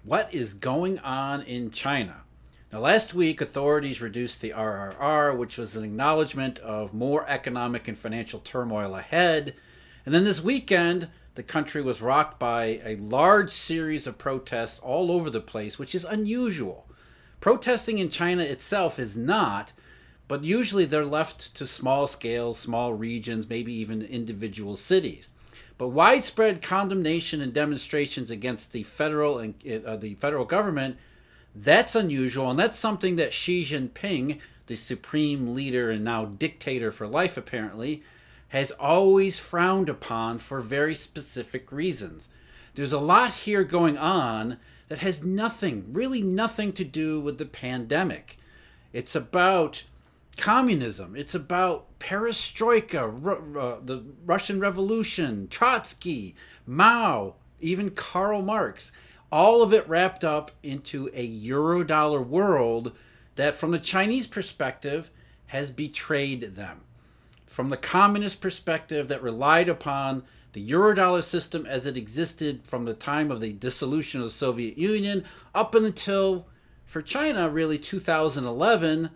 What is going on in China? Now, last week, authorities reduced the RRR, which was an acknowledgement of more economic and financial turmoil ahead. And then this weekend, the country was rocked by a large series of protests all over the place, which is unusual. Protesting in China itself is not, but usually they're left to small scales, small regions, maybe even individual cities. But widespread condemnation and demonstrations against the federal government, that's unusual, and that's something that Xi Jinping, the supreme leader and now dictator for life apparently, has always frowned upon for very specific reasons. There's a lot here going on that has nothing, really nothing to do with the pandemic. It's about communism. It's about perestroika, the Russian Revolution, Trotsky, Mao, even Karl Marx. All of it wrapped up into a Eurodollar world that, from the Chinese perspective, has betrayed them. From the communist perspective, that relied upon the Eurodollar system as it existed from the time of the dissolution of the Soviet Union up until, for China, really 2011,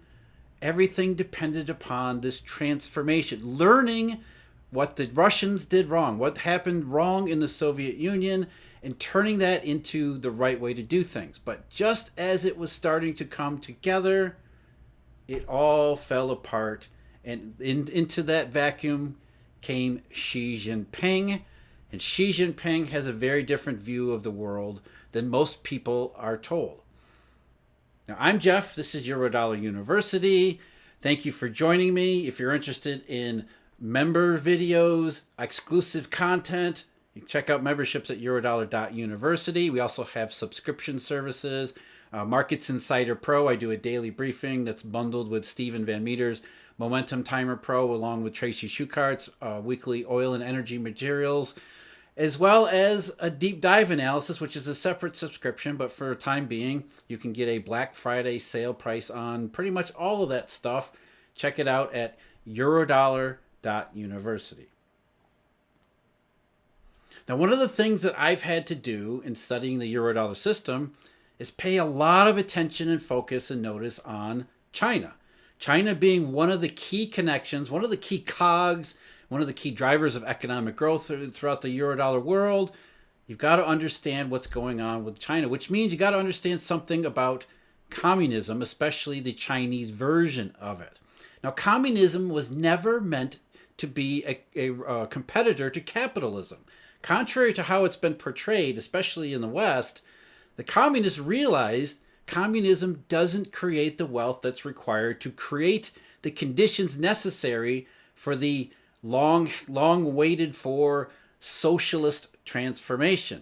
everything depended upon this transformation, learning what the Russians did wrong, what happened wrong in the Soviet Union, and turning that into the right way to do things. But just as it was starting to come together, it all fell apart. And into that vacuum came Xi Jinping. And Xi Jinping has a very different view of the world than most people are told. Now, I'm Jeff. This is Eurodollar University. Thank you for joining me. If you're interested in member videos, exclusive content, you can check out memberships at eurodollar.university. We also have subscription services. Markets Insider Pro, I do a daily briefing that's bundled with Stephen Van Meter's Momentum Timer Pro, along with Tracy Schuchart's weekly oil and energy materials, as well as a deep dive analysis, which is a separate subscription, but for the time being, you can get a Black Friday sale price on pretty much all of that stuff. Check it out at eurodollar.university. Now, one of the things that I've had to do in studying the Eurodollar system is pay a lot of attention and focus and notice on China. China being one of the key connections, one of the key cogs, one of the key drivers of economic growth throughout the Eurodollar world. You've got to understand what's going on with China, which means you got to understand something about communism, especially the Chinese version of it. Now, communism was never meant to be a competitor to capitalism. Contrary to how it's been portrayed, especially in the West, the communists realized communism doesn't create the wealth that's required to create the conditions necessary for the long waited for socialist transformation.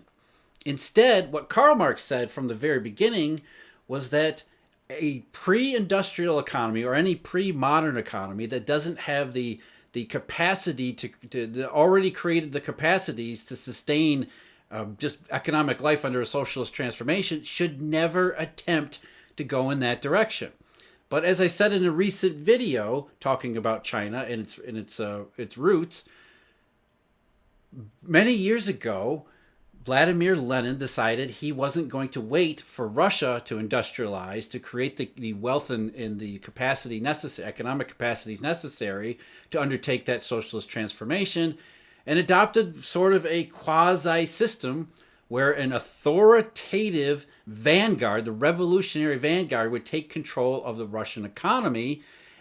Instead, what Karl Marx said from the very beginning was that a pre-industrial economy or any pre-modern economy that doesn't have the capacity to already created the capacities to sustain just economic life under a socialist transformation should never attempt to go in that direction. But as I said in a recent video talking about China and its roots, many years ago, Vladimir Lenin decided he wasn't going to wait for Russia to industrialize to create the wealth and the capacity necessary, economic capacities necessary to undertake that socialist transformation, and adopted sort of a quasi-system where an authoritative vanguard, the revolutionary vanguard, would take control of the Russian economy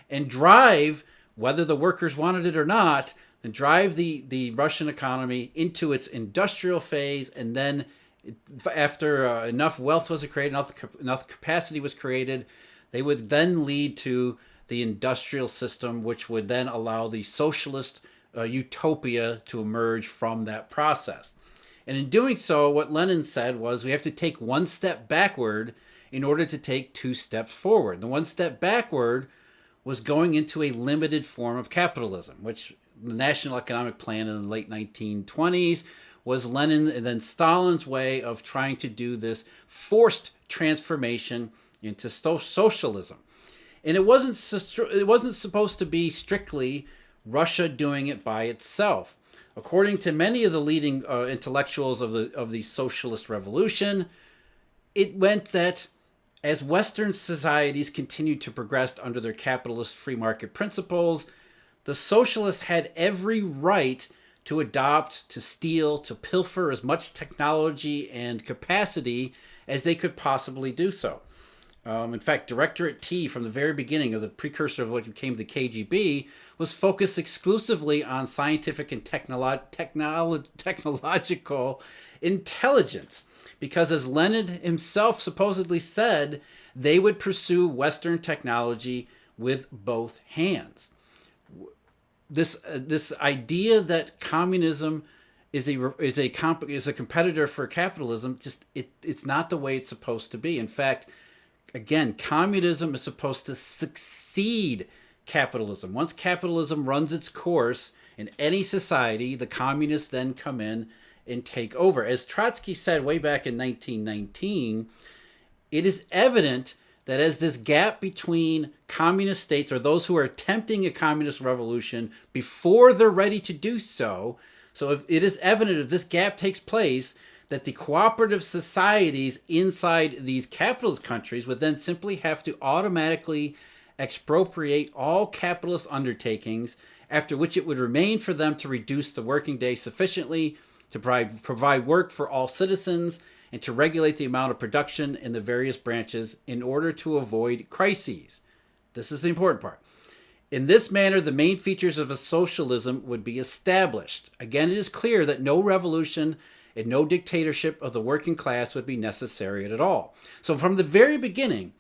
and drive, whether the workers wanted it or not, and drive the Russian economy into its industrial phase. And then after enough wealth was created, enough capacity was created, they would then lead to the industrial system, which would then allow the socialist utopia to emerge from that process. And in doing so, what Lenin said was we have to take one step backward in order to take two steps forward. The one step backward was going into a limited form of capitalism, which the National Economic Plan in the late 1920s was Lenin and then Stalin's way of trying to do this forced transformation into socialism. And it wasn't supposed to be strictly Russia doing it by itself. According to many of the leading intellectuals of the socialist revolution, it meant that as Western societies continued to progress under their capitalist free market principles, the socialists had every right to adopt, to steal, to pilfer as much technology and capacity as they could possibly do so. In fact, Directorate T, from the very beginning of the precursor of what became the KGB, was focused exclusively on scientific and technological intelligence. Because as Lenin himself supposedly said, they would pursue Western technology with both hands. This idea that communism is a competitor for capitalism, it's not the way it's supposed to be. In fact, again, communism is supposed to succeed capitalism. Once capitalism runs its course in any society, the communists then come in and take over. As Trotsky said way back in 1919, it is evident that as this gap between communist states, or those who are attempting a communist revolution before they're ready to do so, so if it is evident if this gap takes place, that the cooperative societies inside these capitalist countries would then simply have to automatically expropriate all capitalist undertakings, after which it would remain for them to reduce the working day sufficiently to provide work for all citizens and to regulate the amount of production in the various branches in order to avoid crises. This is the important part. In this manner, the main features of a socialism would be established. Again, it is clear that no revolution and no dictatorship of the working class would be necessary at all. So from the very beginning,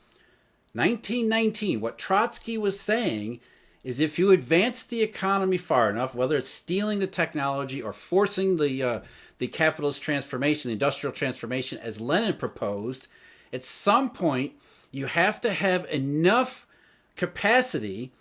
1919, what Trotsky was saying is if you advance the economy far enough, whether it's stealing the technology or forcing the capitalist transformation, the industrial transformation, as Lenin proposed, at some point you have to have enough capacity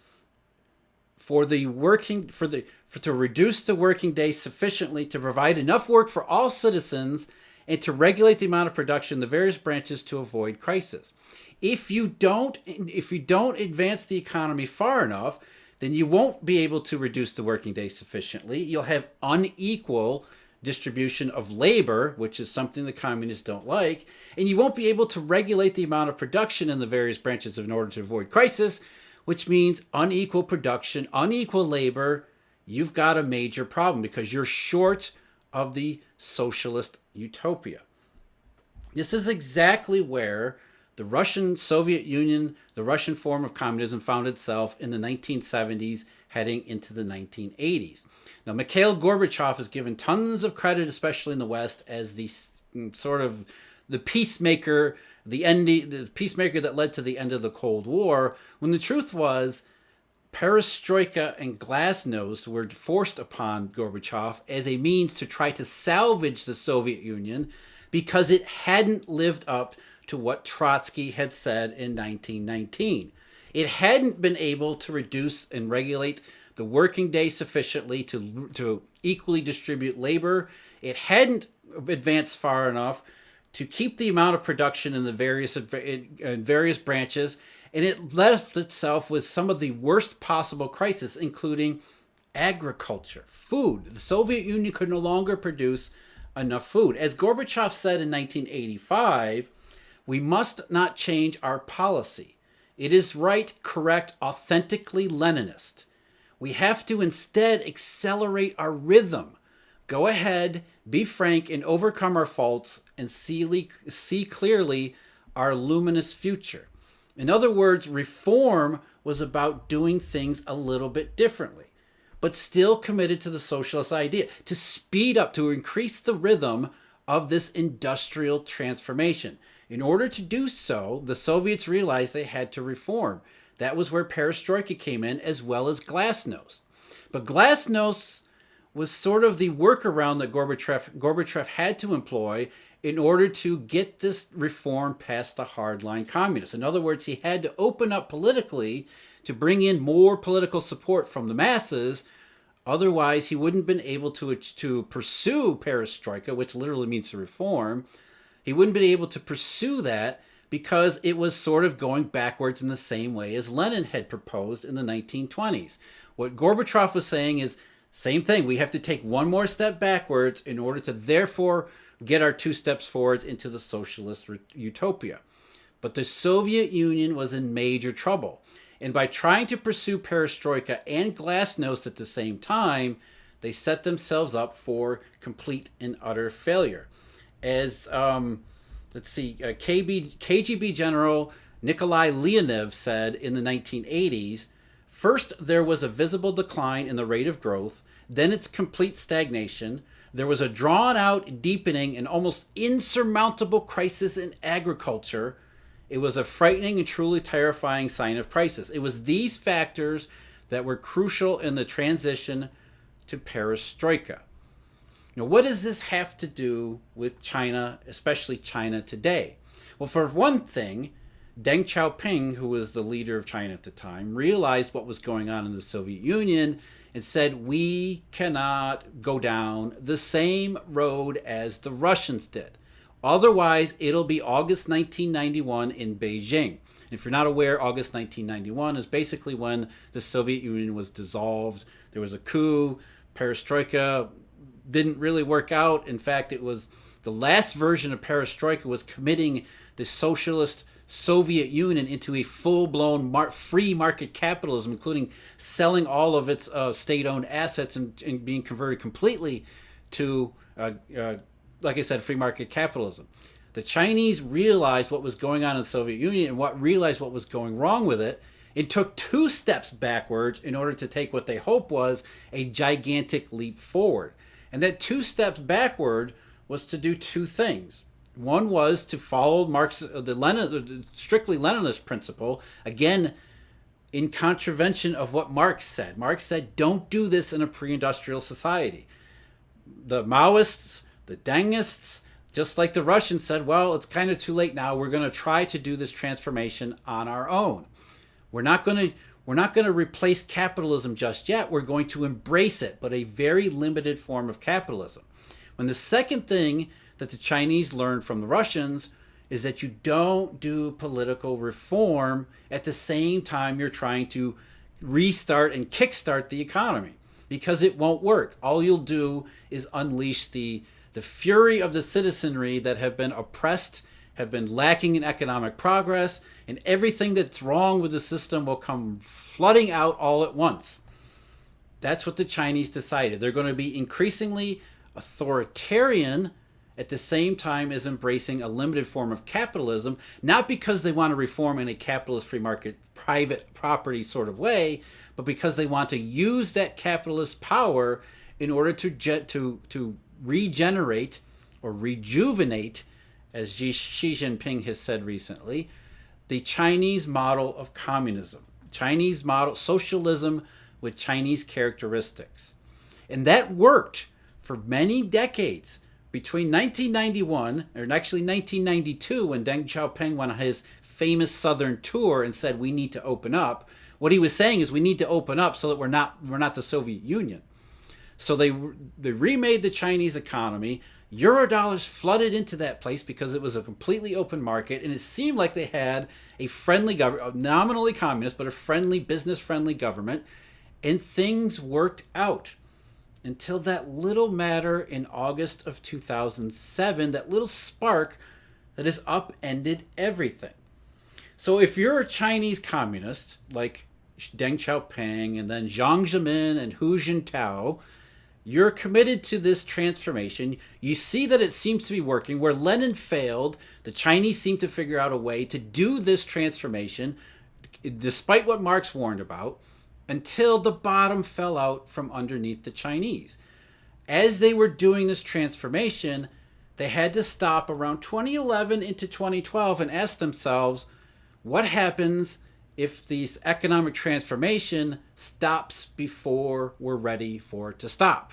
to reduce the working day sufficiently to provide enough work for all citizens and to regulate the amount of production in the various branches to avoid crisis. If you don't advance the economy far enough, then you won't be able to reduce the working day sufficiently. You'll have unequal distribution of labor, which is something the communists don't like, and you won't be able to regulate the amount of production in the various branches in order to avoid crisis, which means unequal production, unequal labor. You've got a major problem because you're short of the socialist utopia. This is exactly where the Russian Soviet Union, the Russian form of communism, found itself in the 1970s, heading into the 1980s. Now, Mikhail Gorbachev is given tons of credit, especially in the West, as the sort of the peacemaker, the peacemaker that led to the end of the Cold War, when the truth was perestroika and glasnost were forced upon Gorbachev as a means to try to salvage the Soviet Union because it hadn't lived up to what Trotsky had said in 1919. It hadn't been able to reduce and regulate the working day sufficiently to equally distribute labor. It hadn't advanced far enough to keep the amount of production in the various branches, and it left itself with some of the worst possible crises, including agriculture, food. The Soviet Union could no longer produce enough food. As Gorbachev said in 1985, we must not change our policy. It is right, correct, authentically Leninist. We have to instead accelerate our rhythm. Go ahead, be frank, and overcome our faults and see clearly our luminous future. In other words, reform was about doing things a little bit differently, but still committed to the socialist idea, to speed up, to increase the rhythm of this industrial transformation. In order to do so, the Soviets realized they had to reform. That was where perestroika came in, as well as glasnost. But glasnost was sort of the workaround that Gorbachev had to employ in order to get this reform past the hardline communists. In other words, he had to open up politically to bring in more political support from the masses. Otherwise, he wouldn't have been able to pursue perestroika, which literally means to reform. He wouldn't be able to pursue that because it was sort of going backwards in the same way as Lenin had proposed in the 1920s. What Gorbachev was saying is, same thing, we have to take one more step backwards in order to therefore get our 2 steps forwards into the socialist utopia. But the Soviet Union was in major trouble. And by trying to pursue perestroika and glasnost at the same time, they set themselves up for complete and utter failure. As, KGB General Nikolai Leonev said in the 1980s, first there was a visible decline in the rate of growth, then its complete stagnation. There was a drawn-out, deepening, and almost insurmountable crisis in agriculture. It was a frightening and truly terrifying sign of crisis. It was these factors that were crucial in the transition to perestroika. Now, what does this have to do with China, especially China today? Well, for one thing, Deng Xiaoping, who was the leader of China at the time, realized what was going on in the Soviet Union and said, we cannot go down the same road as the Russians did. Otherwise, it'll be August 1991 in Beijing. If you're not aware, August 1991 is basically when the Soviet Union was dissolved. There was a coup. Perestroika didn't really work out. In fact, it was the last version of perestroika was committing the socialist Soviet Union into a full-blown free market capitalism, including selling all of its state-owned assets and being converted completely to, like I said, free market capitalism. The Chinese realized what was going on in the Soviet Union and realized what was going wrong with it. It took 2 steps backwards in order to take what they hoped was a gigantic leap forward. And that 2 steps backward was to do 2 things. One was to follow the strictly Leninist principle, again, in contravention of what Marx said. Marx said, don't do this in a pre-industrial society. The Maoists, the Dengists, just like the Russians said, well, it's kind of too late now. We're going to try to do this transformation on our own. We're not going to replace capitalism just yet. We're going to embrace it, but a very limited form of capitalism. When the second thing that the Chinese learned from the Russians is that you don't do political reform at the same time you're trying to restart and kickstart the economy, because it won't work. All you'll do is unleash the fury of the citizenry that have been oppressed, have been lacking in economic progress, and everything that's wrong with the system will come flooding out all at once. That's what the Chinese decided. They're going to be increasingly authoritarian at the same time as embracing a limited form of capitalism, not because they want to reform in a capitalist free market private property sort of way, but because they want to use that capitalist power in order to regenerate or rejuvenate, as Xi Jinping has said recently, the Chinese model of communism, Chinese model socialism with Chinese characteristics. And that worked for many decades. Between 1991, or actually 1992, when Deng Xiaoping went on his famous southern tour and said, we need to open up, what he was saying is we need to open up so that we're not the Soviet Union. So they remade the Chinese economy. Eurodollars flooded into that place because it was a completely open market, and it seemed like they had a friendly government, nominally communist, but a friendly, business-friendly government, and things worked out. Until that little matter in August of 2007, that little spark that has upended everything. So if you're a Chinese communist, like Deng Xiaoping and then Jiang Zemin and Hu Jintao, you're committed to this transformation. You see that it seems to be working. Where Lenin failed, the Chinese seem to figure out a way to do this transformation, despite what Marx warned about, until the bottom fell out from underneath the Chinese. As they were doing this transformation, they had to stop around 2011 into 2012 and ask themselves, what happens if this economic transformation stops before we're ready for it to stop?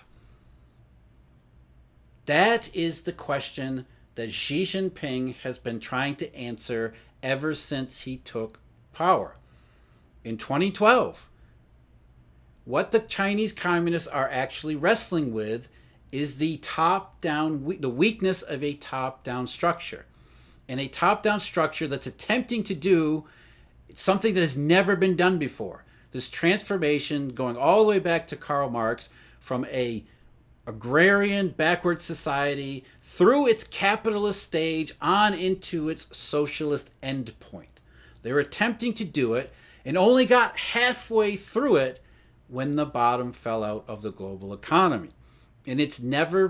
That is the question that Xi Jinping has been trying to answer ever since he took power. In 2012, what the Chinese communists are actually wrestling with is the weakness of a top-down structure. And a top-down structure that's attempting to do something that has never been done before. This transformation, going all the way back to Karl Marx, from a agrarian, backward society through its capitalist stage on into its socialist endpoint. They were attempting to do it and only got halfway through it when the bottom fell out of the global economy. And it's never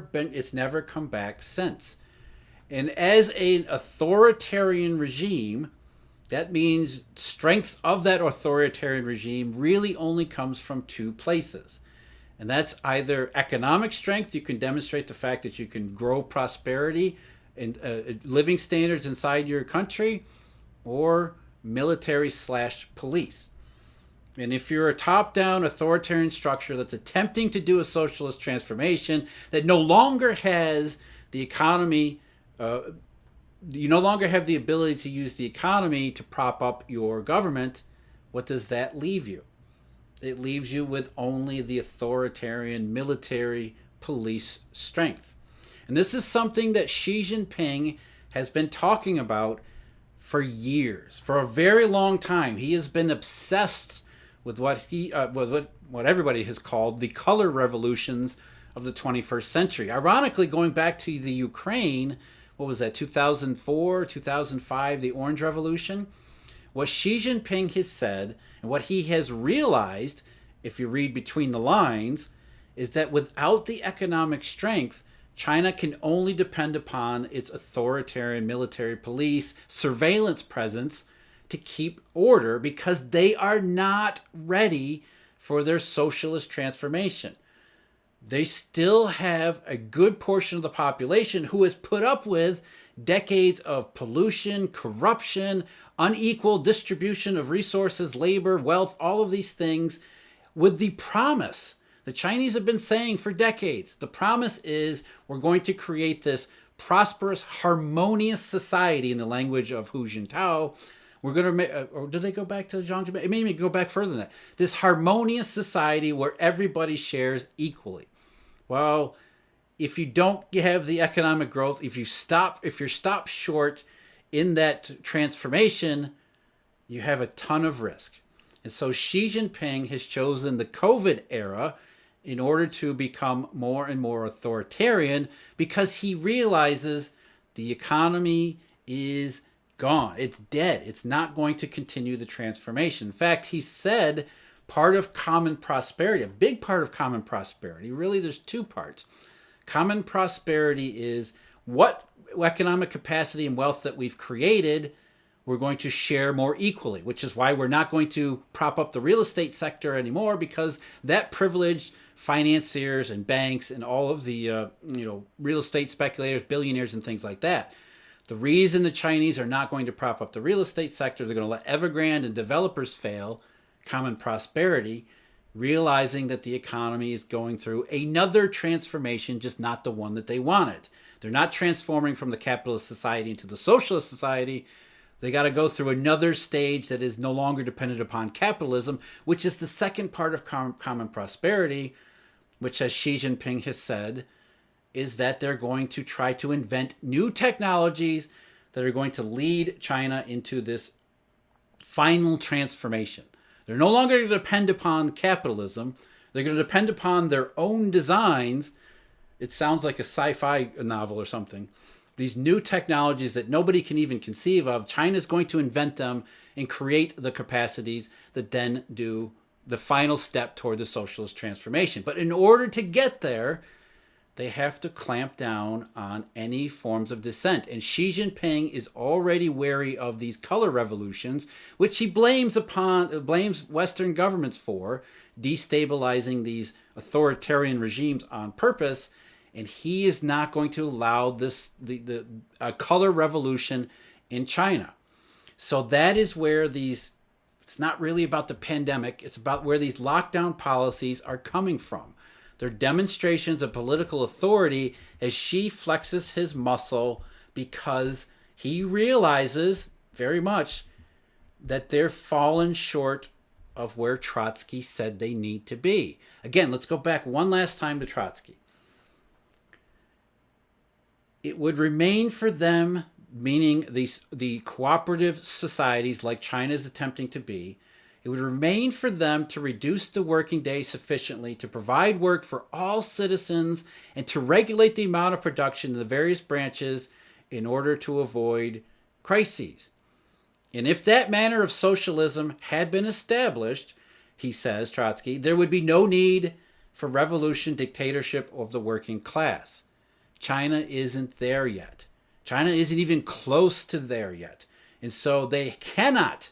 come back since. And as an authoritarian regime, that means strength of that authoritarian regime really only comes from two places. And that's either economic strength, you can demonstrate the fact that you can grow prosperity and living standards inside your country, or military slash police. And if you're a top-down authoritarian structure that's attempting to do a socialist transformation that no longer has the economy, you no longer have the ability to use the economy to prop up your government, what does that leave you? It leaves you with only the authoritarian military police strength. And this is something that Xi Jinping has been talking about for years, for a very long time. He has been obsessed with what everybody has called the color revolutions of the 21st century. Ironically, going back to the Ukraine, what was that, 2004, 2005, the Orange Revolution? What Xi Jinping has said, and what he has realized, if you read between the lines, is that without the economic strength, China can only depend upon its authoritarian military police surveillance presence to keep order, because they are not ready for their socialist transformation. They still have a good portion of the population who has put up with decades of pollution, corruption, unequal distribution of resources, labor, wealth, all of these things, with the promise the Chinese have been saying for decades. The promise is we're going to create this prosperous, harmonious society, in the language of Hu Jintao. We're going to make, or did they go back to Jiang Zemin? Maybe go back further than that. This harmonious society where everybody shares equally. Well, if you don't have the economic growth, if you're stopped short in that transformation, you have a ton of risk. And so Xi Jinping has chosen the COVID era in order to become more and more authoritarian, because he realizes the economy is gone. It's dead. It's not going to continue the transformation. In fact, he said part of common prosperity, a big part of common prosperity, really there's two parts. Common prosperity is what economic capacity and wealth that we've created, we're going to share more equally, which is why we're not going to prop up the real estate sector anymore, because that privileged financiers and banks and all of the real estate speculators, billionaires and things like that. The reason the Chinese are not going to prop up the real estate sector, they're going to let Evergrande and developers fail, common prosperity, realizing that the economy is going through another transformation, just not the one that they wanted. They're not transforming from the capitalist society into the socialist society. They got to go through another stage that is no longer dependent upon capitalism, which is the second part of common prosperity, which, as Xi Jinping has said, is that they're going to try to invent new technologies that are going to lead China into this final transformation. They're no longer going to depend upon capitalism. They're going to depend upon their own designs. It sounds like a sci-fi novel or something. These new technologies that nobody can even conceive of, China's going to invent them and create the capacities that then do the final step toward the socialist transformation. But in order to get there, they have to clamp down on any forms of dissent. And Xi Jinping is already wary of these color revolutions, which he blames Western governments for, destabilizing these authoritarian regimes on purpose. And he is not going to allow the color revolution in China. So that is where it's not really about the pandemic, it's about where these lockdown policies are coming from. They're demonstrations of political authority as Xi flexes his muscle, because he realizes very much that they're fallen short of where Trotsky said they need to be. Again, let's go back one last time to Trotsky. It would remain for them, meaning the cooperative societies like China is attempting to be, It would remain for them to reduce the working day sufficiently to provide work for all citizens and to regulate the amount of production in the various branches in order to avoid crises. And if that manner of socialism had been established, he says, Trotsky, there would be no need for revolution, dictatorship of the working class. China isn't there yet. China isn't even close to there yet. And so they cannot,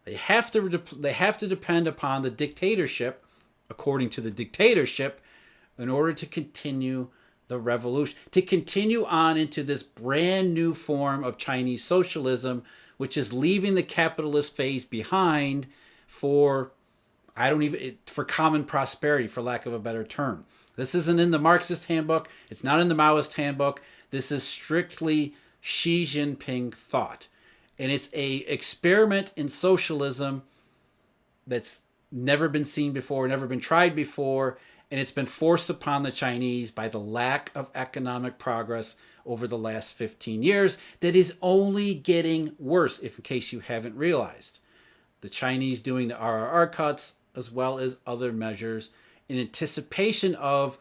they have to depend upon the dictatorship, according to the dictatorship, in order to continue the revolution, to continue on into this brand new form of Chinese socialism, which is leaving the capitalist phase behind for common prosperity, for lack of a better term. This isn't in the Marxist handbook. It's not in the Maoist handbook. This is strictly Xi Jinping thought. And it's a experiment in socialism that's never been seen before, never been tried before, and it's been forced upon the Chinese by the lack of economic progress over the last 15 years that is only getting worse, if in case you haven't realized. The Chinese doing the RRR cuts as well as other measures in anticipation of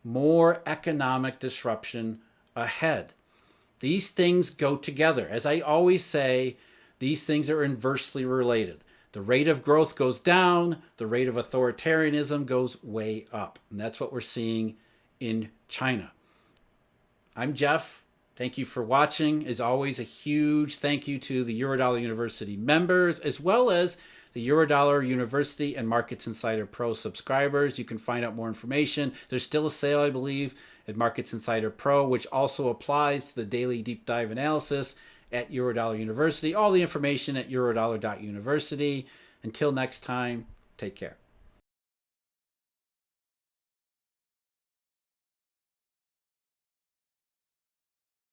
more economic disruption ahead. These things go together. As I always say, these things are inversely related. The rate of growth goes down, the rate of authoritarianism goes way up. And that's what we're seeing in China. I'm Jeff. Thank you for watching. As always, a huge thank you to the Eurodollar University members, as well as the Eurodollar University and Markets Insider Pro subscribers. You can find out more information. There's still a sale, I believe, at Markets Insider Pro, which also applies to the daily deep dive analysis at Eurodollar University. All the information at eurodollar.university. Until next time, take care.